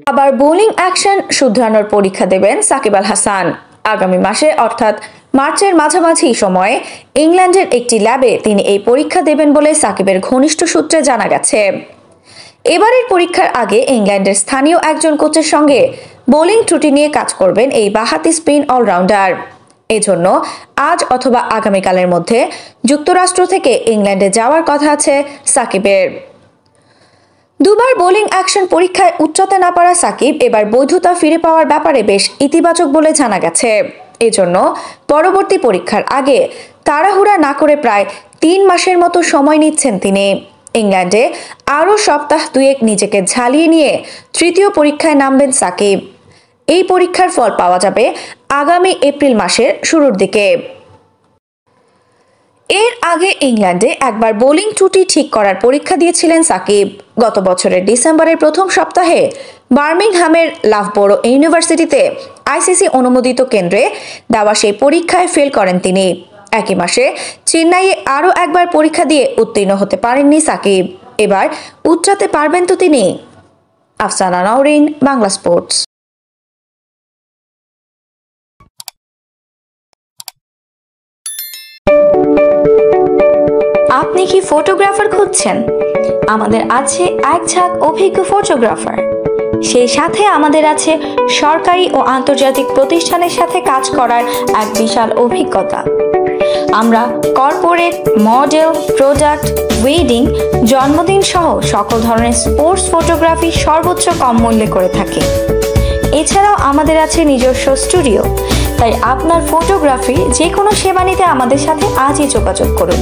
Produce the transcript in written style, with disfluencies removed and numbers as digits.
আবার bowling action শুধরানোর পরীক্ষা দেবেন সাকিব আল হাসান। আগামী মাসে অর্থাৎ মার্চের মাঝামাঝি সময়ে ইংল্যান্ডের একটি ল্যাবে তিনি এই পরীক্ষা দেবেন বলে সাকিবের ঘনিষ্ঠ সূত্রে জানা গেছে। এবারের পরীক্ষার আগে ইংল্যান্ডের স্থানীয় একজন কোচের সঙ্গে বোলিং ত্রুটি নিয়ে কাজ করবেন এই বাঁহাতি স্পিন অলরাউন্ডার। এজন্য আজ অথবা আগামীকালের মধ্যে যুক্তরাষ্ট্র থেকে ইংল্যান্ডে যাওয়ার কথা আছে সাকিবের। দুবার বোলিং অ্যাকশন পরীক্ষায় উচ্চতে না পারা সাকিব এবার বৈধতা ফিরে পাওয়ার ব্যাপারে বেশ ইতিবাচক বলে জানা গেছে। এজন্য পরবর্তী পরীক্ষার আগে তাড়াহুড়া না করে প্রায় 3 মাসের মতো সময় নিচ্ছেন তিনি। ইংল্যান্ডে আরও সপ্তাহ দুয়েক নিজেকে ঝালিয়ে নিয়ে তৃতীয় পরীক্ষায় নামবেন সাকিব। এই পরীক্ষার ফল পাওয়া যাবে আগামী এপ্রিল মাসের শুরুর দিকে। এর আগে ইংল্যান্ডে একবার বোলিং ত্রুটি ঠিক করার পরীক্ষা দিয়েছিলেন সাকিব। গত বছরের ডিসেম্বরের প্রথম সপ্তাহে বার্মিংহামের লাফবোরো ইউনিভার্সিটিতে আইসিসি অনুমোদিত কেন্দ্রে দেওয়া সেই পরীক্ষায় ফেল করেন তিনি। একই মাসে চেন্নাইয়ে আরও একবার পরীক্ষা দিয়ে উত্তীর্ণ হতে পারেননি সাকিব। এবার উচ্চাতে পারবেন তো তিনি। আফসানা নওরিন, বাংলা স্পোর্টস। আপনি কি ফটোগ্রাফার খুঁজছেন? আমাদের আছে এক ঝাঁক অভিজ্ঞ ফটোগ্রাফার। সেই সাথে আমাদের আছে সরকারি ও আন্তর্জাতিক প্রতিষ্ঠানের সাথে কাজ করার এক বিশাল অভিজ্ঞতা। আমরা কর্পোরেট, মডেল, প্রোডাক্ট, ওয়েডিং, জন্মদিন সহ সকল ধরনের স্পোর্টস ফটোগ্রাফি সর্বোচ্চ কম মূল্যে করে থাকি। এছাড়াও আমাদের আছে নিজস্ব স্টুডিও। তাই আপনার ফটোগ্রাফির যে কোনো সেবা নিতে আমাদের সাথে আজই যোগাযোগ করুন।